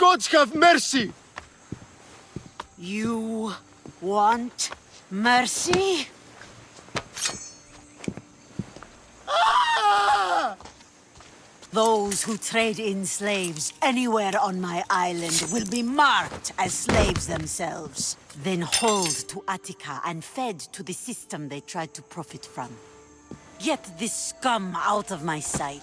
gods have mercy! You want mercy? Those who trade in slaves anywhere on my island will be marked as slaves themselves, then hauled to Attica and fed to the system they tried to profit from. Get this scum out of my sight.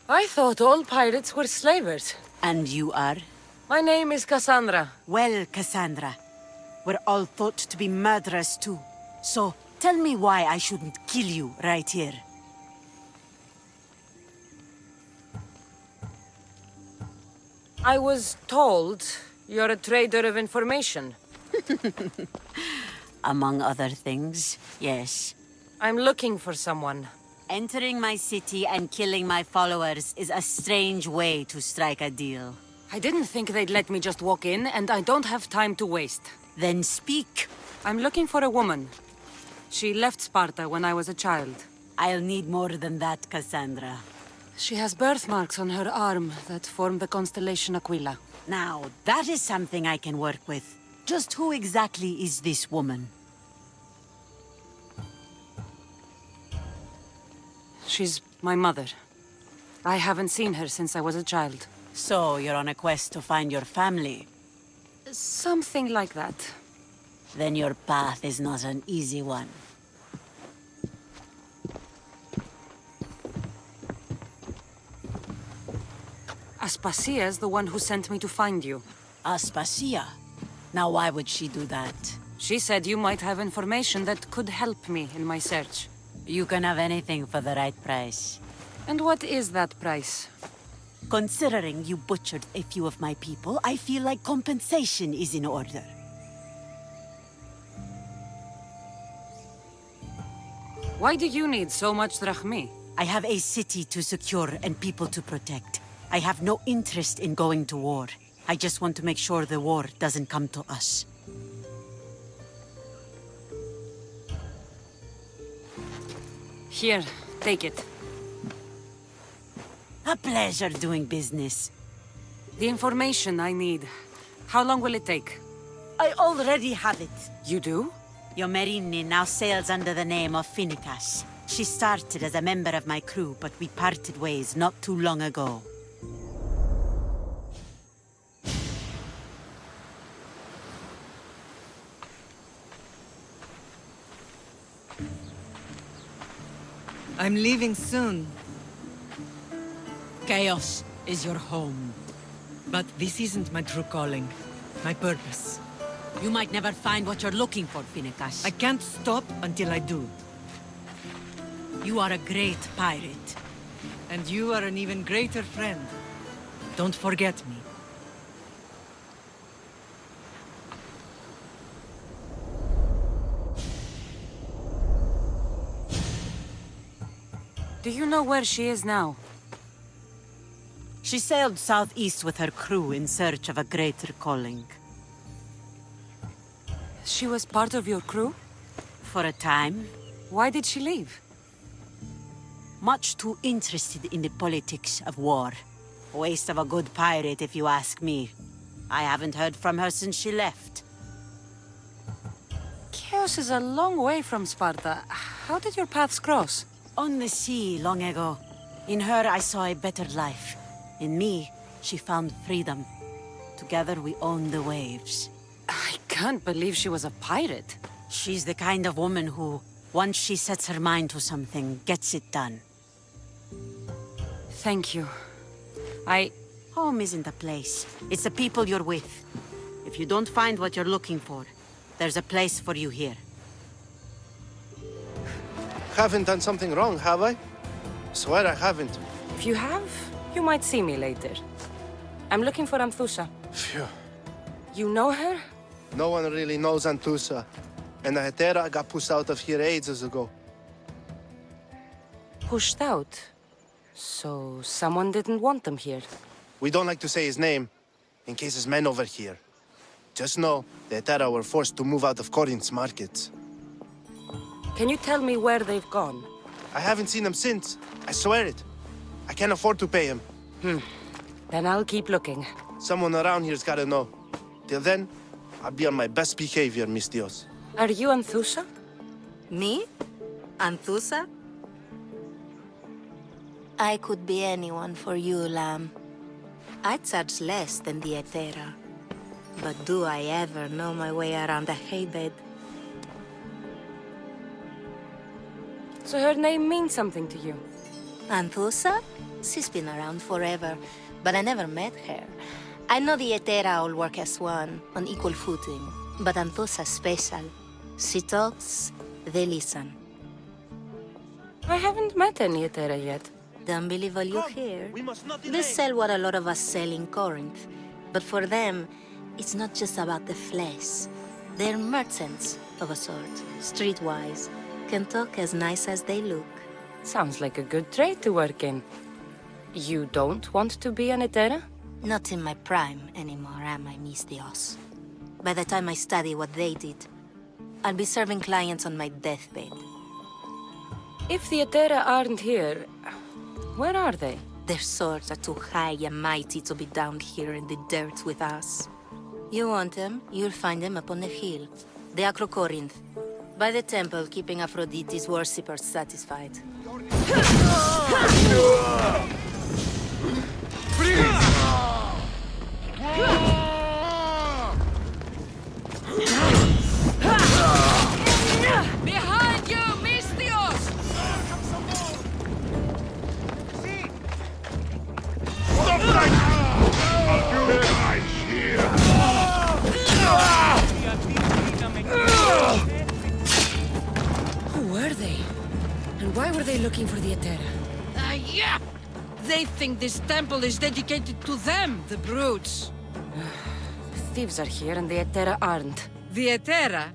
I thought all pirates were slavers. And you are? My name is Cassandra. Well, Cassandra, we're all thought to be murderers too. So, tell me why I shouldn't kill you right here. I was told you're a trader of information. Among other things, yes. I'm looking for someone. Entering my city and killing my followers is a strange way to strike a deal. I didn't think they'd let me just walk in, and I don't have time to waste. Then speak. I'm looking for a woman. She left Sparta when I was a child. I'll need more than that, Cassandra. She has birthmarks on her arm that form the constellation Aquila. Now, that is something I can work with. Just who exactly is this woman? She's my mother. I haven't seen her since I was a child. So, you're on a quest to find your family? Something like that. Then your path is not an easy one. Aspasia's the one who sent me to find you. Aspasia? Now why would she do that? She said you might have information that could help me in my search. You can have anything for the right price. And what is that price? Considering you butchered a few of my people, I feel like compensation is in order. Why do you need so much drachmi? I have a city to secure and people to protect. I have no interest in going to war. I just want to make sure the war doesn't come to us. Here, take it. A pleasure doing business. The information I need. How long will it take? I already have it. You do? Yomerini now sails under the name of Phoenicas. She started as a member of my crew, but we parted ways not too long ago. I'm leaving soon, Chaos is your home. but this isn't my true calling, my purpose. You might never find what you're looking for, Phoenicas. I can't stop until I do. You are a great pirate. And you are an even greater friend. Don't forget me. Do you know where she is now? She sailed southeast with her crew in search of a greater calling. She was part of your crew? For a time, Why did she leave? much too interested in the politics of war. Waste of a good pirate, if you ask me. I haven't heard from her since she left. Chaos is a long way from Sparta. How did your paths cross? On the sea, long ago. In her, I saw a better life. In me, she found freedom. Together, we own the waves. I can't believe she was a pirate. She's the kind of woman who, once she sets her mind to something, gets it done. Thank you. Home isn't a place. It's the people you're with. If you don't find what you're looking for, there's a place for you here. Haven't done something wrong, have I? Swear I haven't. If you have, you might see me later. I'm looking for Anthusa. Phew. You know her? No one really knows Antusa. And the Hetera got pushed out of here ages ago. Pushed out. So someone didn't want them here. We don't like to say his name, in case his men over here. Just know, the Hetera were forced to move out of Corinth's markets. Can you tell me where they've gone? I haven't seen them since. I swear it. I can't afford to pay him. Then I'll keep looking. Someone around here's gotta know. Till then, I'll be on my best behavior, mis Dios. Are you Anthusa? Me? Antusa? I could be anyone for you, lamb. I charge less than the Etera. But do I ever know my way around a haybed? So her name means something to you? Antusa? She's been around forever, but I never met her. I know the Etera all work as one, on equal footing. But Antusa's special. She talks, they listen. I haven't met any Etera yet. Don't believe all you hear. we must not They delay. sell what a lot of us sell in Corinth. But for them, it's not just about the flesh. They're merchants of a sort, streetwise. Can talk as nice as they look. Sounds like a good trade to work in. You don't want to be an Etera? Not in my prime anymore, am I, Miss Dios? By the time I study what they did, I'll be serving clients on my deathbed. If the Etera aren't here, where are they? Their swords are too high and mighty to be down here in the dirt with us. You want them, you'll find them up on the hill. The Akrokorind. By the temple, keeping Aphrodite's worshippers satisfied. Behind you, Mistios! Who were they? And why were they looking for the Etera? Yeah! They think this temple is dedicated to them, the brutes. Thieves are here and the Etera aren't. The Etera?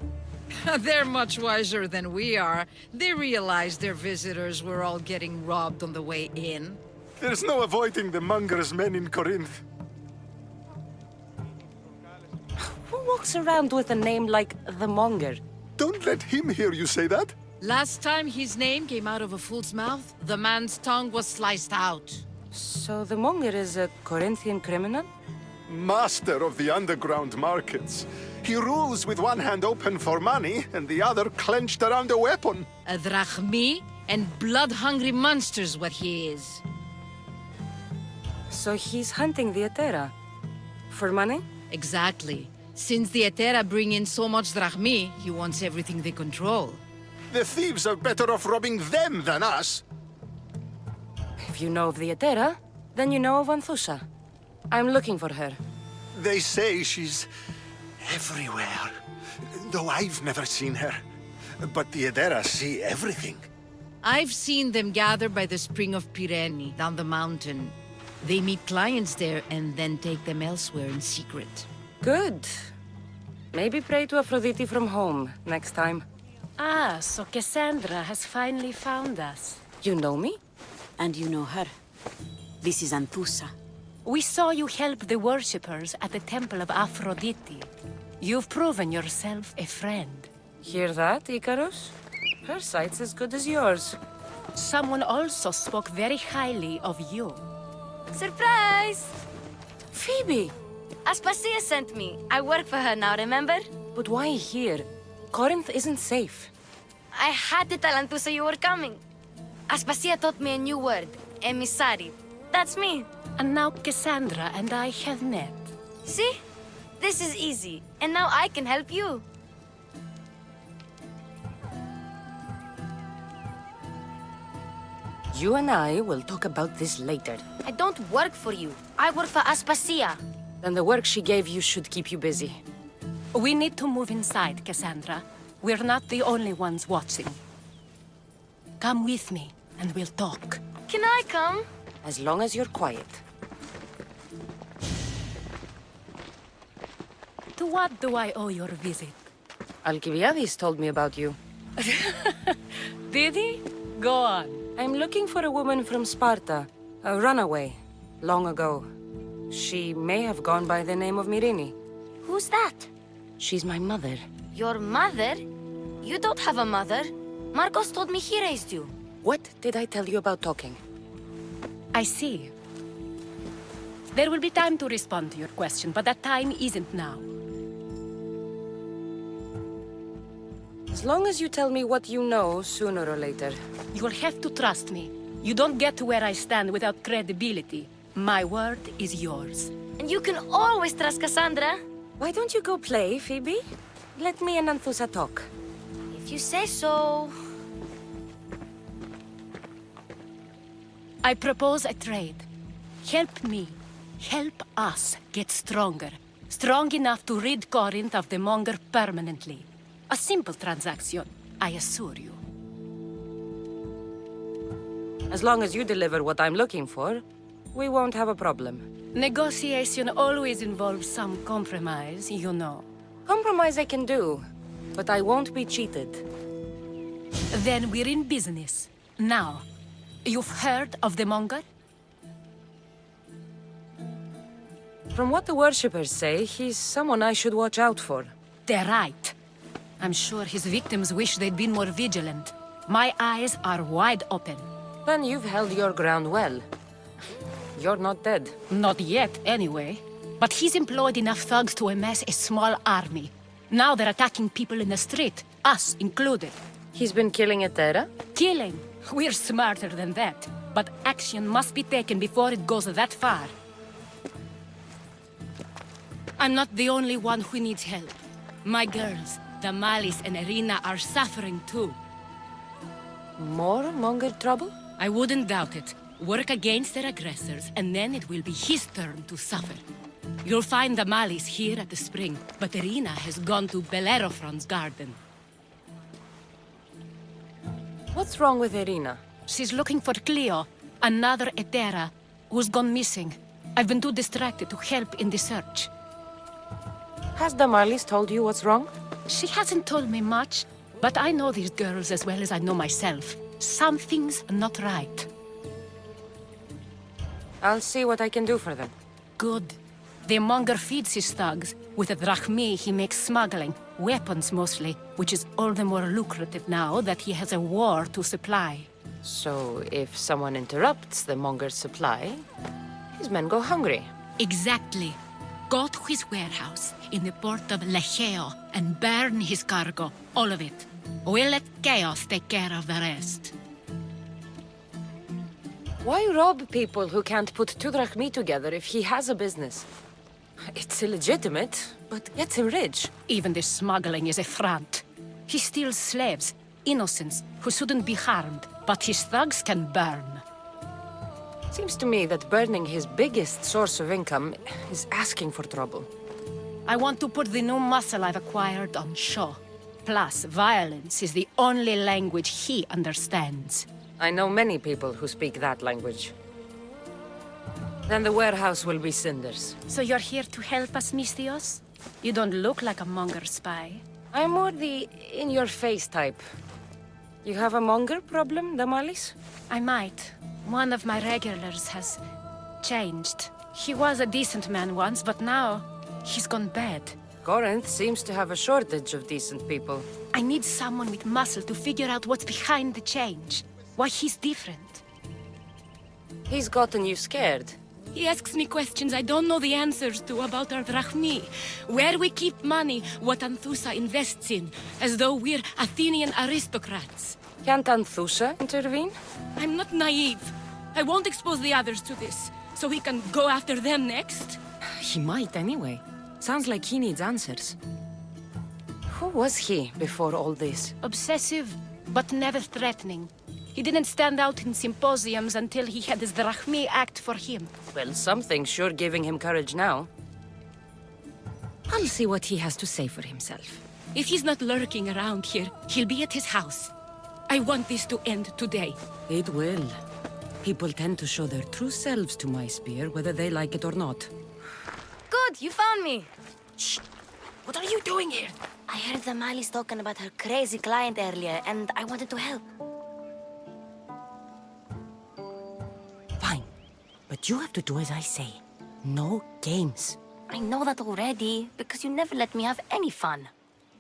They're much wiser than we are. They realized their visitors were all getting robbed on the way in. There's no avoiding the monger's men in Corinth. Who walks around with a name like the Monger? Don't let him hear you say that. Last time his name came out of a fool's mouth, the man's tongue was sliced out. So the Monger is a Corinthian criminal? Master of the underground markets. He rules with one hand open for money and the other clenched around a weapon. A drachmi and blood-hungry monster's what he is. So he's hunting the Etera. For money? Exactly. Since the Etera bring in so much drachmi, he wants everything they control. The thieves are better off robbing them than us. If you know of the Etera, then you know of Anthusa. I'm looking for her. They say she's everywhere, though I've never seen her. But the Edera see everything. I've seen them gather by the spring of Pirene, down the mountain. They meet clients there and then take them elsewhere in secret. Good. Maybe pray to Aphrodite from home next time. Ah, so Cassandra has finally found us. You know me? And you know her. This is Antusa. We saw you help the worshippers at the temple of Aphrodite. You've proven yourself a friend. Hear that, Icarus? Her sight's as good as yours. Someone also spoke very highly of you. Surprise! Phoebe! Aspasia sent me. I work for her now, remember? But why here? Corinth isn't safe. I had to tell Antusa you were coming. Aspasia taught me a new word, emissary. That's me. And now Cassandra and I have met. See? This is easy. And now I can help you. You and I will talk about this later. I don't work for you. I work for Aspasia. Then the work she gave you should keep you busy. We need to move inside, Cassandra. We're not the only ones watching. Come with me, and we'll talk. Can I come? As long as you're quiet. To what do I owe your visit? Alcibiades told me about you. Did he? Go on. I'm looking for a woman from Sparta, a runaway, long ago. She may have gone by the name of Myrine. Who's that? She's my mother. Your mother? You don't have a mother. Marcos told me he raised you. What did I tell you about talking? I see. There will be time to respond to your question, but that time isn't now. As long as you tell me what you know, sooner or later. You will have to trust me. You don't get to where I stand without credibility. My word is yours. And you can always trust Cassandra. Why don't you go play, Phoebe? Let me and Anthusa talk. If you say so. I propose a trade. Help me. Help us get stronger. Strong enough to rid Corinth of the Monger permanently. A simple transaction, I assure you. As long as you deliver what I'm looking for, we won't have a problem. Negotiation always involves some compromise, you know. Compromise I can do, but I won't be cheated. Then we're in business. Now, you've heard of the Monger? From what the worshippers say, he's someone I should watch out for. They're right. I'm sure his victims wish they'd been more vigilant. My eyes are wide open. Then you've held your ground well. You're not dead. Not yet, anyway. But he's employed enough thugs to amass a small army. Now they're attacking people in the street, us included. He's been killing Etera? Killing. We're smarter than that. But action must be taken before it goes that far. I'm not the only one who needs help. My girls, Damaris and Irina, are suffering too. More Monger trouble? I wouldn't doubt it. Work against their aggressors, and then it will be his turn to suffer. You'll find Damaris here at the spring, but Irina has gone to Bellerophon's garden. What's wrong with Irina? She's looking for Cleo, another Etera, who's gone missing. I've been too distracted to help in the search. Has Damaris told you what's wrong? She hasn't told me much, but I know these girls as well as I know myself. Something's not right. I'll see what I can do for them. Good. The Monger feeds his thugs. With the drachmi, he makes smuggling. Weapons, mostly, which is all the more lucrative now that he has a war to supply. So, if someone interrupts the Monger's supply, his men go hungry. Exactly. Go to his warehouse in the port of Lecheo and burn his cargo, all of it. We'll let chaos take care of the rest. Why rob people who can't put 2 drachmi together if he has a business? It's illegitimate, but gets him rich. Even the smuggling is a front. He steals slaves, innocents, who shouldn't be harmed, but his thugs can burn. Seems to me that burning his biggest source of income is asking for trouble. I want to put the new muscle I've acquired on show. Plus, violence is the only language he understands. I know many people who speak that language. Then the warehouse will be cinders. So you're here to help us, Mystios? You don't look like a Monger spy. I'm more the in-your-face type. You have a Monger problem, Damaris? I might. One of my regulars has changed. He was a decent man once, but now he's gone bad. Corinth seems to have a shortage of decent people. I need someone with muscle to figure out what's behind the change. Why he's different. He's gotten you scared. He asks me questions I don't know the answers to about our drachmi. Where we keep money, what Anthusa invests in, as though we're Athenian aristocrats. Can't Anthusa intervene? I'm not naive. I won't expose the others to this, so he can go after them next. He might anyway. Sounds like he needs answers. Who was he before all this? Obsessive, but never threatening. He didn't stand out in symposiums until he had his drachmi act for him. Well, something's sure giving him courage now. I'll see what he has to say for himself. If he's not lurking around here, he'll be at his house. I want this to end today. It will. People tend to show their true selves to my spear, whether they like it or not. Good, you found me. Shh! What are you doing here? I heard Damaris talking about her crazy client earlier, and I wanted to help. Fine. But you have to do as I say. No games. I know that already, because you never let me have any fun.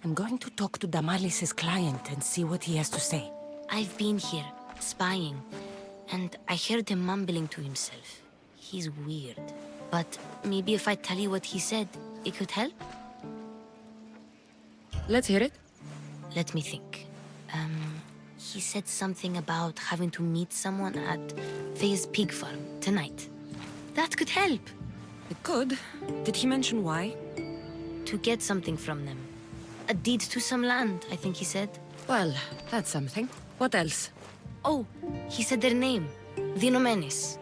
I'm going to talk to Damaris' client and see what he has to say. I've been here. spying. And I heard him mumbling to himself. He's weird. But maybe if I tell you what he said, it could help? Let's hear it. Let me think. He said something about having to meet someone at Faye's pig farm tonight. That could help. It could. Did he mention why? To get something from them. A deed to some land, I think he said. Well, that's something. What else? Oh, he said their name. Vinomenes.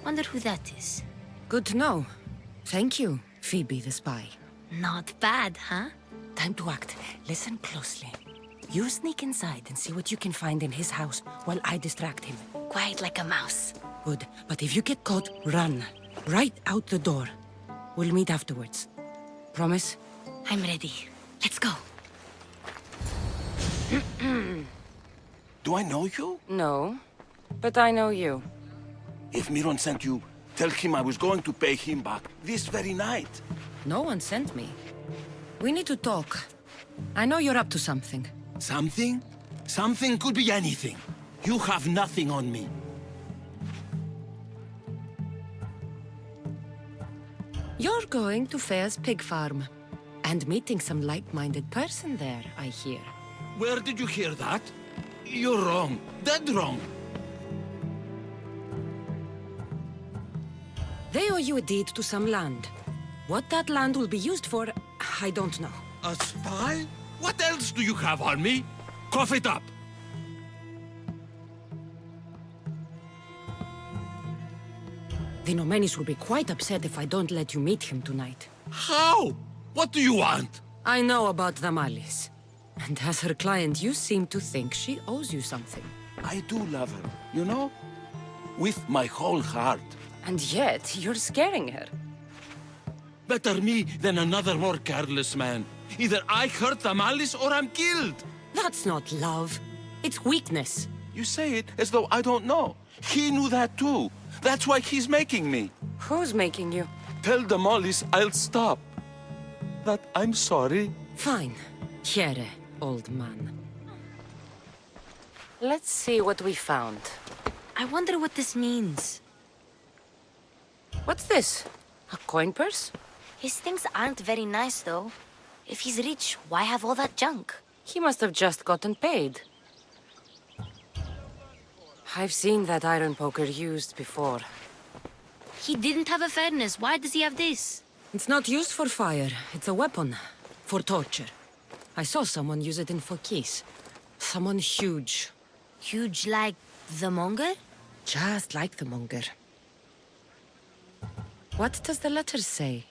Wonder who that is. Good to know. Thank you, Phoebe the spy. Not bad, huh? Time to act. Listen closely. You sneak inside and see what you can find in his house while I distract him. Quiet like a mouse. Good. But if you get caught, run. Right out the door. We'll meet afterwards. Promise? I'm ready. Let's go. Do I know you? No. But I know you. If Miron sent you, tell him I was going to pay him back this very night. No one sent me. We need to talk. I know you're up to something. Something? Something could be anything. You have nothing on me. You're going to Fair's pig farm. And meeting some like-minded person there, I hear. Where did you hear that? You're wrong. Dead wrong. They owe you a deed to some land. What that land will be used for, I don't know. A spy? What else do you have on me? Cough it up. Vinomenes will be quite upset if I don't let you meet him tonight. How? What do you want? I know about Damalis. And as her client, you seem to think she owes you something. I do love her, you know? With my whole heart. And yet, you're scaring her. Better me than another more careless man. Either I hurt Damalis or I'm killed. That's not love. It's weakness. You say it as though I don't know. He knew that too. That's why he's making me. Who's making you? Tell Damalis I'll stop. That I'm sorry. Fine. Here, old man. Let's see what we found. I wonder what this means. What's this? A coin purse? His things aren't very nice, though. If he's rich, why have all that junk? He must have just gotten paid. I've seen that iron poker used before. He didn't have a furnace. Why does he have this? It's not used for fire. It's a weapon. For torture. I saw someone use it in Fokis. Someone huge. Huge like the monger? Just like the monger. What does the letter say?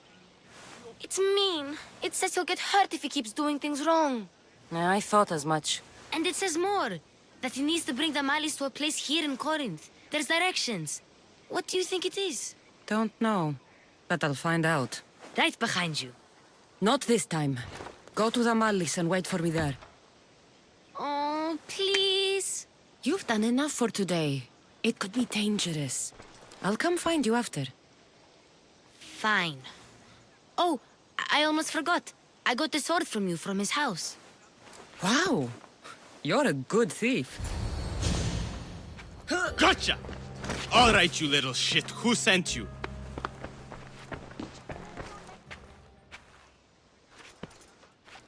It's mean. It says he'll get hurt if he keeps doing things wrong. I thought as much. And it says more. That he needs to bring Damalis to a place here in Corinth. There's directions. What do you think it is? Don't know. But I'll find out. Right behind you. Not this time. Go to Damalis and wait for me there. Oh, please. You've done enough for today. It could be dangerous. I'll come find you after. Fine. Oh, I almost forgot. I got the sword from you from his house. Wow. You're a good thief. Gotcha! All right, you little shit. Who sent you?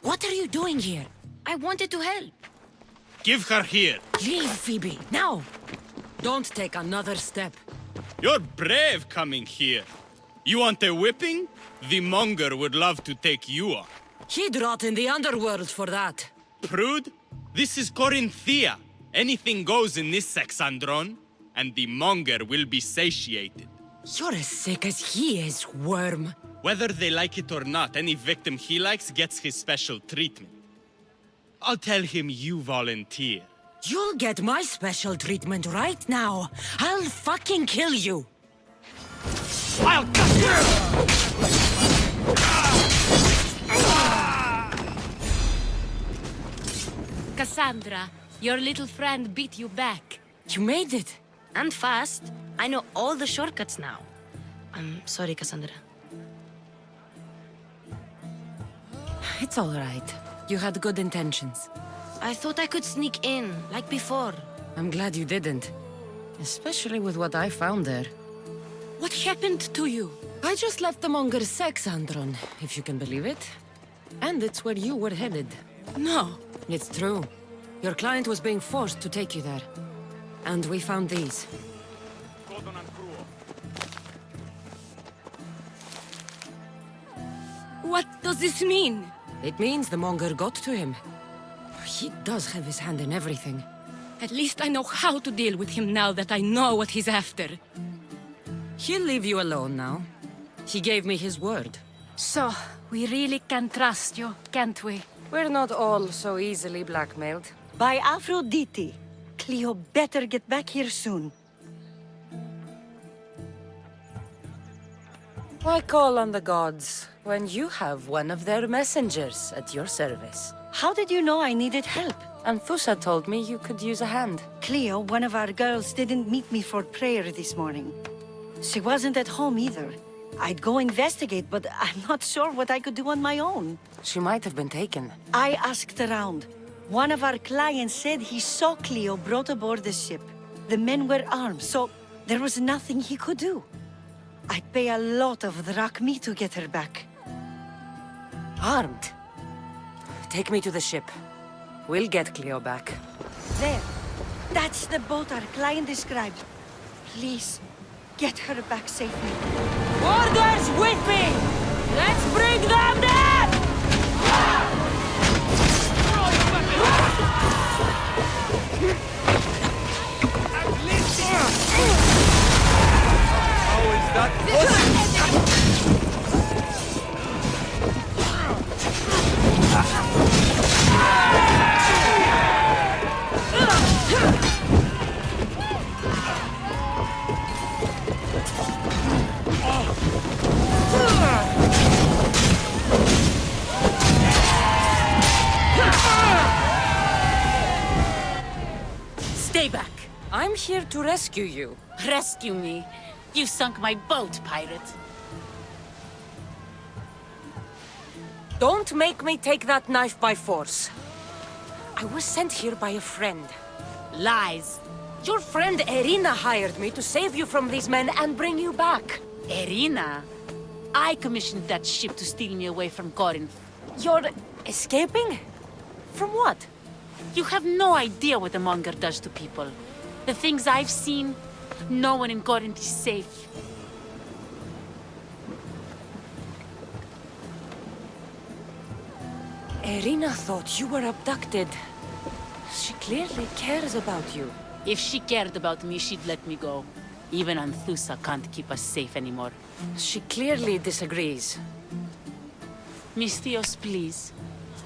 What are you doing here? I wanted to help. Give her here. Leave, Phoebe, now! Don't take another step. You're brave coming here. You want a whipping? The monger would love to take you on. He'd rot in the underworld for that. Prude, this is Corinthia. Anything goes in this Sexandron, and the monger will be satiated. You're as sick as he is, worm. Whether they like it or not, any victim he likes gets his special treatment. I'll tell him you volunteer. You'll get my special treatment right now. I'll fucking kill you. I'll cut you! Cassandra, your little friend beat you back. You made it. And fast. I know all the shortcuts now. I'm sorry, Cassandra. It's all right. You had good intentions. I thought I could sneak in, like before. I'm glad you didn't. Especially with what I found there. What happened to you? I just left the monger's sex, Andron, if you can believe it. And it's where you were headed. No. It's true. Your client was being forced to take you there. And we found these. What does this mean? It means the monger got to him. He does have his hand in everything. At least I know how to deal with him now that I know what he's after. He'll leave you alone now. He gave me his word. So, we really can trust you, can't we? We're not all so easily blackmailed. By Aphrodite, Cleo better get back here soon. Why call on the gods when you have one of their messengers at your service? How did you know I needed help? Anthusa told me you could use a hand. Cleo, one of our girls, didn't meet me for prayer this morning. She wasn't at home either. I'd go investigate, but I'm not sure what I could do on my own. She might have been taken. I asked around. One of our clients said he saw Cleo brought aboard the ship. The men were armed, so there was nothing he could do. I'd pay a lot of drachmi to get her back. Armed? Take me to the ship. We'll get Cleo back. There. That's the boat our client described. Please, get her back safely. Orders with me! Let's bring them down! How is that possible? Stay back. I'm here to rescue you. Rescue me. You sunk my boat, pirate. Don't make me take that knife by force. I was sent here by a friend. Lies. Your friend Erina hired me to save you from these men and bring you back. Erina? I commissioned that ship to steal me away from Corinth. You're escaping? From what? You have no idea what the monger does to people. The things I've seen, no one in Corinth is safe. Erina thought you were abducted. She clearly cares about you. If she cared about me, she'd let me go. Even Anthusa can't keep us safe anymore. She clearly disagrees. Misthios, please.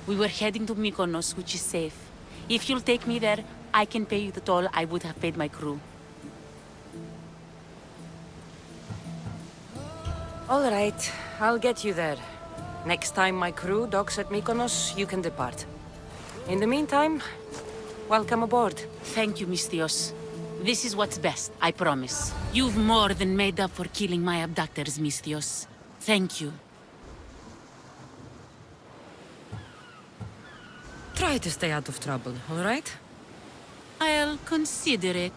We were heading to Mykonos, which is safe. If you'll take me there, I can pay you the toll I would have paid my crew. All right, I'll get you there. Next time my crew docks at Mykonos, you can depart. In the meantime, welcome aboard. Thank you, Misthios. This is what's best, I promise. You've more than made up for killing my abductors, Misthios. Thank you. Try to stay out of trouble, all right? I'll consider it.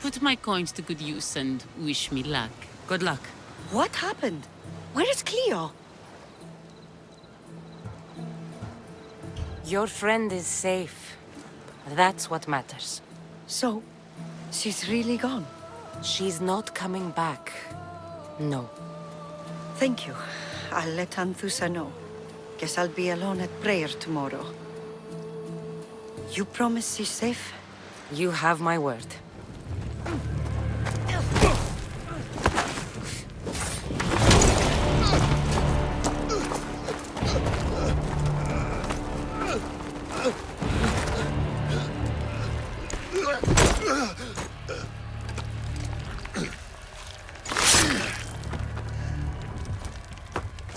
Put my coins to good use and wish me luck. Good luck. What happened? Where is Cleo? Your friend is safe. That's what matters. So, she's really gone? She's not coming back. No. Thank you. I'll let Anthusa know. Guess I'll be alone at prayer tomorrow. You promise she's safe? You have my word.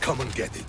Come and get it.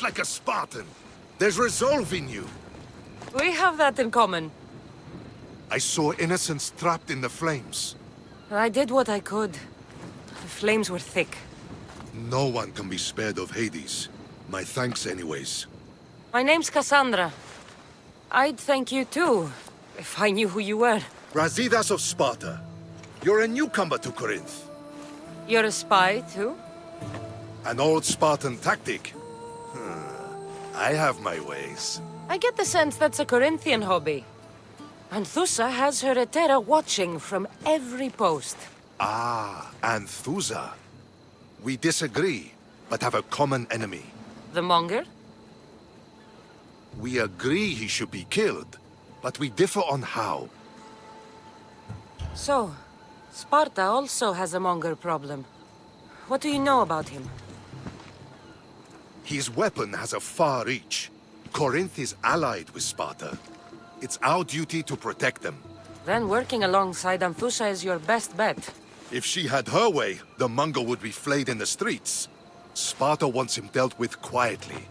fight like a Spartan. There's resolve in you. We have that in common. I saw innocents trapped in the flames. I did what I could. The flames were thick. No one can be spared of Hades. My thanks anyways. My name's Cassandra. I'd thank you too, if I knew who you were. Brasidas of Sparta. You're a newcomer to Corinth. You're a spy too? An old Spartan tactic. I have my ways. I get the sense that's a Corinthian hobby. Anthusa has her Etera watching from every post. Ah, Anthusa. We disagree, but have a common enemy. The Monger? We agree he should be killed, but we differ on how. So, Sparta also has a Monger problem. What do you know about him? His weapon has a far reach. Corinth is allied with Sparta. It's our duty to protect them. Then working alongside Anthusa is your best bet. If she had her way, the Monger would be flayed in the streets. Sparta wants him dealt with quietly.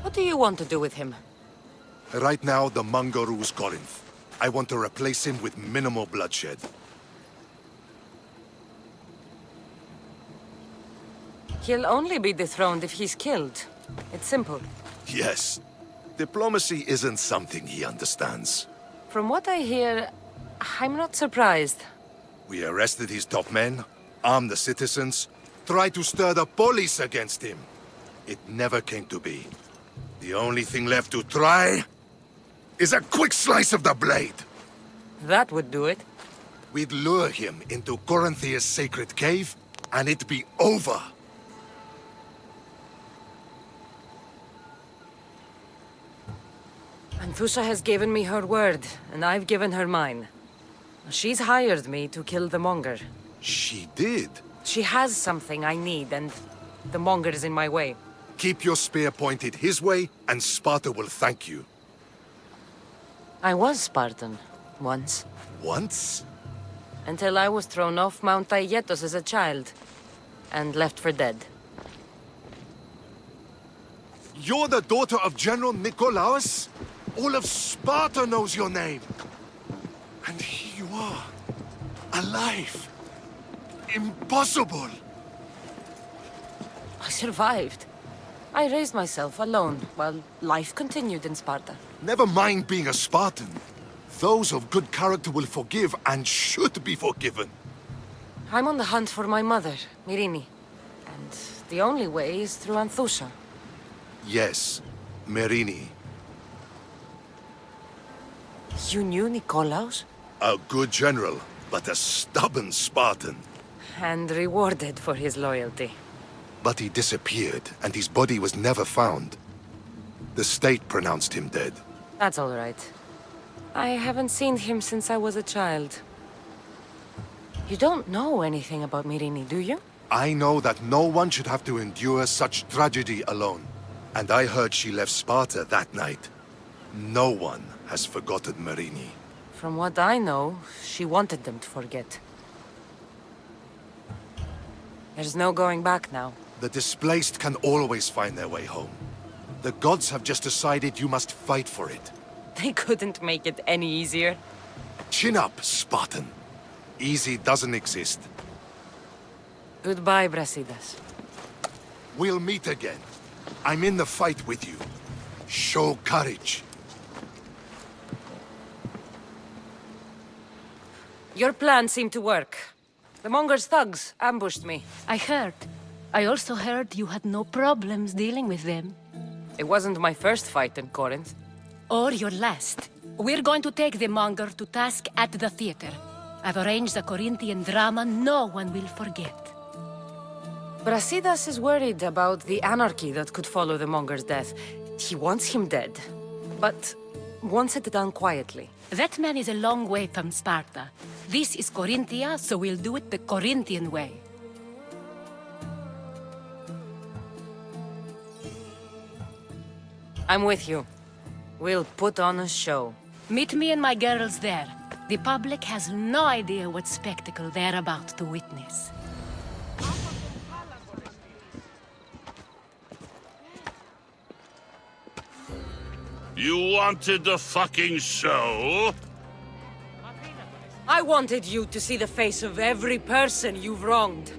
What do you want to do with him? Right now, the Monger rules Corinth. I want to replace him with minimal bloodshed. He'll only be dethroned if he's killed. It's simple. Yes. Diplomacy isn't something he understands. From what I hear, I'm not surprised. We arrested his top men, armed the citizens, tried to stir the police against him. It never came to be. The only thing left to try is a quick slice of the blade. That would do it. We'd lure him into Corinthia's sacred cave, and it'd be over. Anthusa has given me her word, and I've given her mine. She's hired me to kill the Monger. She did? She has something I need, and the Monger is in my way. Keep your spear pointed his way, and Sparta will thank you. I was Spartan, once. Once? Until I was thrown off Mount Aietos as a child, and left for dead. You're the daughter of General Nikolaos? All of Sparta knows your name. And here you are, alive. Impossible. I survived. I raised myself alone, while life continued in Sparta. Never mind being a Spartan. Those of good character will forgive and should be forgiven. I'm on the hunt for my mother, Myrine. And the only way is through Anthusa. Yes, Myrine. You knew Nikolaos? A good general, but a stubborn Spartan. And rewarded for his loyalty. But he disappeared, and his body was never found. The state pronounced him dead. That's all right. I haven't seen him since I was a child. You don't know anything about Myrine, do you? I know that no one should have to endure such tragedy alone. And I heard she left Sparta that night. No one has forgotten Myrine. From what I know, she wanted them to forget. There's no going back now. The displaced can always find their way home. The gods have just decided you must fight for it. They couldn't make it any easier. Chin up, Spartan. Easy doesn't exist. Goodbye, Brasidas. We'll meet again. I'm in the fight with you. Show courage. Your plan seemed to work. The Monger's thugs ambushed me. I heard. I also heard you had no problems dealing with them. It wasn't my first fight in Corinth. Or your last. We're going to take the Monger to task at the theater. I've arranged a Corinthian drama no one will forget. Brasidas is worried about the anarchy that could follow the Monger's death. He wants him dead, but wants it done quietly. That man is a long way from Sparta. This is Corinthia, so we'll do it the Corinthian way. I'm with you. We'll put on a show. Meet me and my girls there. The public has no idea what spectacle they're about to witness. You wanted the fucking show? I wanted you to see the face of every person you've wronged.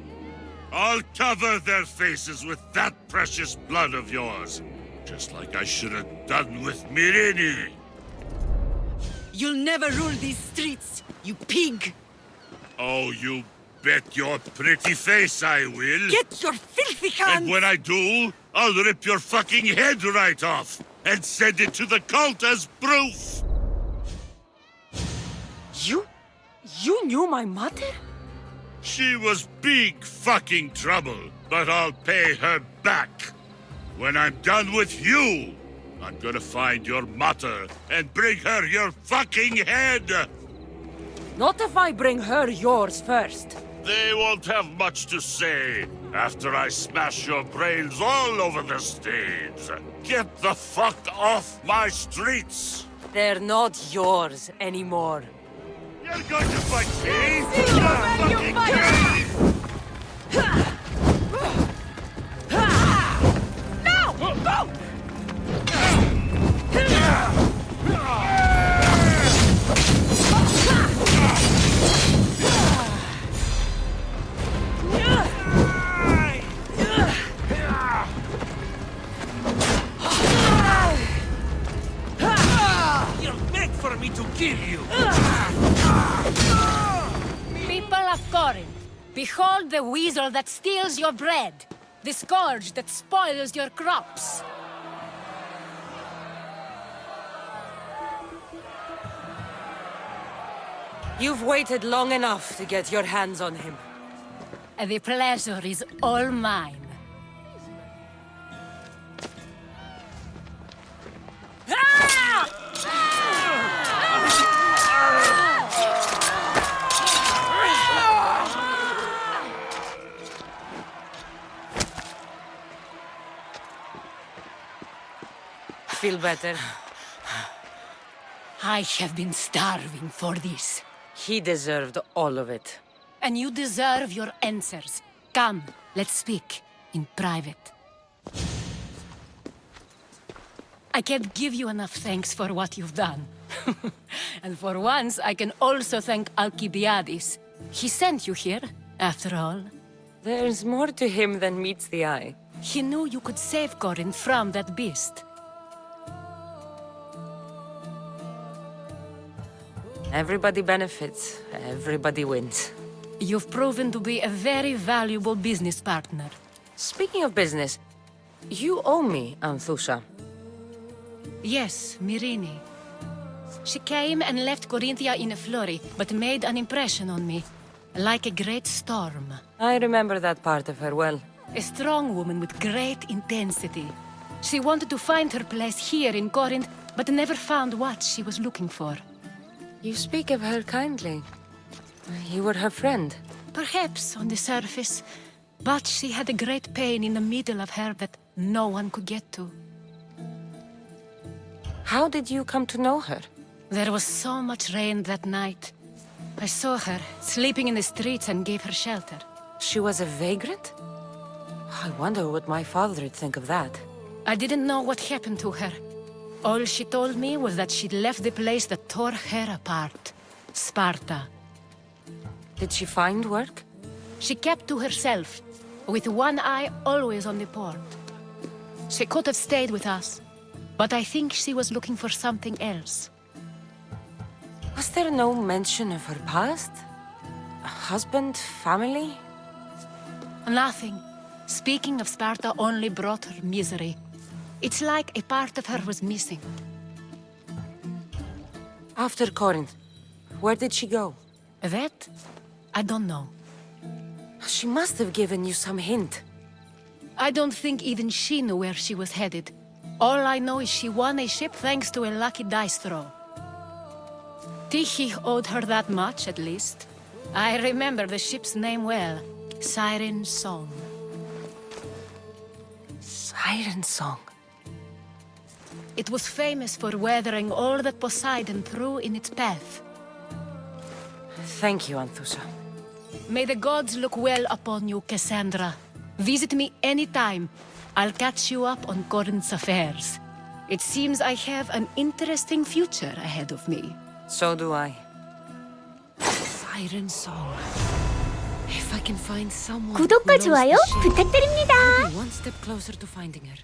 I'll cover their faces with that precious blood of yours. Just like I should have done with Mirini. You'll never rule these streets, you pig! Oh, you bet your pretty face I will. Get your filthy hands! And when I do, I'll rip your fucking head right off and send it to the cult as proof. You knew my mother? She was big fucking trouble, but I'll pay her back. When I'm done with you, I'm gonna find your mother and bring her your fucking head. Not if I bring her yours first. They won't have much to say after I smash your brains all over the stage. Get the fuck off my streets! They're not yours anymore. You're going to fight me? You're fucking kidding! No! Go! You're meant for me to kill you! People of Corinth, behold the weasel that steals your bread, the scourge that spoils your crops. You've waited long enough to get your hands on him. The pleasure is all mine. Feel better? I have been starving for this. He deserved all of it. And you deserve your answers. Come, let's speak in private. I can't give you enough thanks for what you've done. And for once, I can also thank Alcibiades. He sent you here, after all. There's more to him than meets the eye. He knew you could save Corinth from that beast. Everybody benefits, everybody wins. You've proven to be a very valuable business partner. Speaking of business, you owe me, Anthusa. Yes, Mirini. She came and left Corinthia in a flurry, but made an impression on me, like a great storm. I remember that part of her well. A strong woman with great intensity. She wanted to find her place here in Corinth, but never found what she was looking for. You speak of her kindly. You were her friend. Perhaps on the surface, but she had a great pain in the middle of her that no one could get to. How did you come to know her? There was so much rain that night. I saw her, sleeping in the streets, and gave her shelter. She was a vagrant? I wonder what my father would think of that. I didn't know what happened to her. All she told me was that she'd left the place that tore her apart. Sparta. Did she find work? She kept to herself, with one eye always on the port. She could have stayed with us, but I think she was looking for something else. Was there no mention of her past? A husband, family? Nothing. Speaking of Sparta only brought her misery. It's like a part of her was missing. After Corinth, where did she go? That? I don't know. She must have given you some hint. I don't think even she knew where she was headed. All I know is she won a ship thanks to a lucky dice throw. Tyche owed her that much, at least. I remember the ship's name well. Siren Song. Siren Song. It was famous for weathering all that Poseidon threw in its path. Thank you, Anthusa. May the gods look well upon you, Cassandra. Visit me anytime. I'll catch you up on Corinth's affairs. It seems I have an interesting future ahead of me. So do I. Siren song. If I can find someone 구독과 who knows 좋아요 the ship, 부탁드립니다. One step closer to finding her.